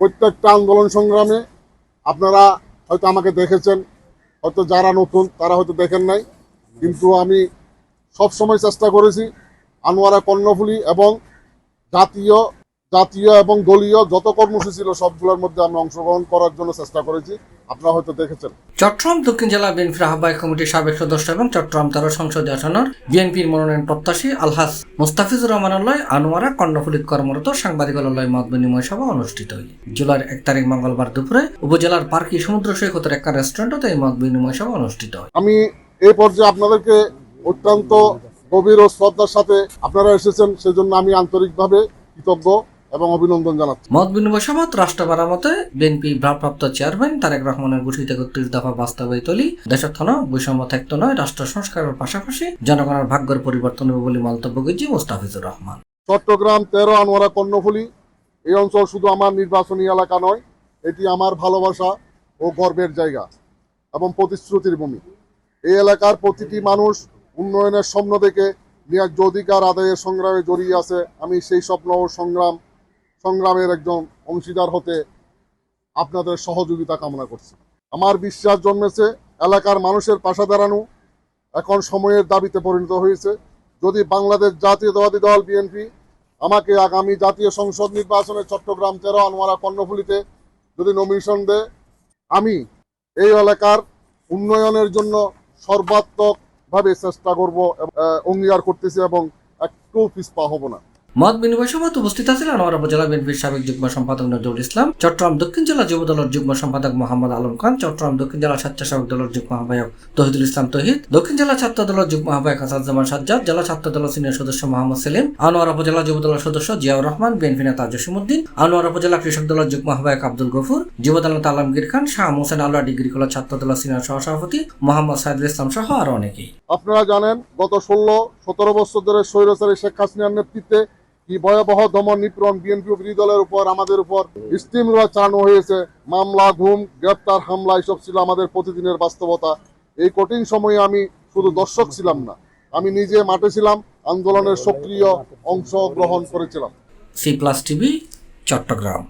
প্রত্যেকটা আন্দোলন সংগ্রামে আপনারা হয়তো আমাকে দেখেছেন, হয়তো যারা নতুন তারা হয়তো দেখেন নাই, কিন্তু আমি সব সময় চেষ্টা করেছি আনোয়ারা কর্ণফুলী এবং জাতীয় জাতীয় এবং দলীয় যত কর্মসূচি ছিল সবগুলোর মধ্যে আমি অংশগ্রহণ করার জন্য চেষ্টা করেছি। আপনারা হয়তো দেখেছেন। চট্টগ্রাম দক্ষিণ জেলা বিএনপির আহ্বায়ক কমিটির সাবেক সদস্য এবং চট্টগ্রাম 13 সংসদীয় আসনের বিএনপির মনোনয়ন প্রত্যাশী আলহাজ মোস্তাফিজুর রহমানুল্লাহ আনোয়ারা কর্ণফুলীত কর্মরত সাংবাদিকলয় মত বিনিময় সভা অনুষ্ঠিত হয়। জুলাইয়ের 1 তারিখ মঙ্গলবার দুপুরে উপজেলার পার্কি সমুদ্র সৈকতের একটা রেস্টুরেন্টে এই মত বিনিময় সভা অনুষ্ঠিত হয়। আমি এই পর্যায়ে আপনাদেরকে অত্যন্ত গভীর ও শ্রদ্ধার সাথে আপনারা এসেছেন, সেজন্য আমি আন্তরিকভাবে কৃতজ্ঞ এবং অভিনন্দন জানাচ্ছি। মত বিনিময় সভাত রাষ্ট্র মেরামতে বিএনপি ভারপ্রাপ্ত চেয়ারম্যান তারেক রহমানের ঘোষিত 31 দফা বাস্তবায়িত হলে দেশের থানা বৈষম্য থাকতো নয়, রাষ্ট্র সংস্কারের পাশাপাশি জনগণের ভাগ্যের পরিবর্তন হবে বলে মন্তব্য করেছে মোস্তাফিজুর রহমান। চট্টগ্রাম 13 আনোয়ারা কর্ণফুলী এই অঞ্চল শুধু আমার নির্বাচনী এলাকা নয়, এটি আমার ভালোবাসা ও গর্বের জায়গা এবং প্রতিশ্রুতির ভূমি। এই এলাকার প্রতিটি মানুষ উন্নয়নের স্বপ্ন দেখে ন্যায্য অধিকার আদায়ের সংগ্রামে জড়িয়ে আছে। আমি সেই স্বপ্ন ও সংগ্রামের একজন অংশীদার হতে আপনাদের সহযোগিতা কামনা করছি। আমার বিশ্বাস জন্মেছে এলাকার মানুষের পাশে দাঁড়ানো এখন সময়ের দাবিতে পরিণত হয়েছে। যদি বাংলাদেশ জাতীয়তাবাদী দল বিএনপি আমাকে আগামী জাতীয় সংসদ নির্বাচনে চট্টগ্রাম 13 আনোয়ারা কর্ণফুলীতে যদি নমিনেশন দেয়, আমি এই এলাকার উন্নয়নের জন্য সর্বাত্মকভাবে চেষ্টা করব, অঙ্গীকার করতেছি এবং একটু পিছপা হব না। মত বিনিময় সভায় উপস্থিত আছেন আনোয়ারা উপজেলা বিএনপির সাবেক যুগ্ম সম্পাদক নজরুল ইসলাম, চট্টগ্রাম দক্ষিণ জেলা যুব দলের যুগ্ম সম্পাদক মোহাম্মদ আলম খান, চট্টগ্রাম দক্ষিণ জেলা স্বেচ্ছাসেবক দলের যুগ্ম আহ্বায়ক তহিদুল ইসলাম তহিদ, দক্ষিণ জেলা ছাত্র দলের যুগ্ম আহ্বায়ক আসাদুজ্জামান সাজ্জাদ, জেলা ছাত্র দলের সিনিয়র সদস্য মোহাম্মদ সেলিম, আনোয়ারা উপজেলা যুব দলের সদস্য জিয়াউর রহমান, বিএনপি নেতা জসিমউদ্দিন, আনোয়ারা উপজেলা কৃষক দলের যুগ্ম আহ্বায়ক আব্দুল গফুর, যুব দল নেতা আলমগীর খান, শাহ মোসেন আল্লাহ ডিগ্রি কলেজ ছাত্র দলের সিনিয়র সহসভাপতি মোহাম্মদ সাইদুল ইসলাম সহ আরো অনেকেই। আপনারা জানেন গত 16-17 বছর ধরে স্বৈরাচারী শেখ হাসিনার নেতৃত্বে কি ভয়াবহ দমন নিপীড়ন বিএনপি বিরোধী দলের উপর, আমাদের উপর স্টিমরোলার চালানো হয়েছে। মামলা, ঘুম, গ্রেপ্তার, হামলা এসব ছিল আমাদের প্রতিদিনের বাস্তবতা। এই কঠিন সময়ে আমি শুধু দর্শক ছিলাম না, আমি নিজে মাঠে ছিলাম, আন্দোলনের সক্রিয় অংশগ্রহণ করেছিলাম। C+ TV Chittagong.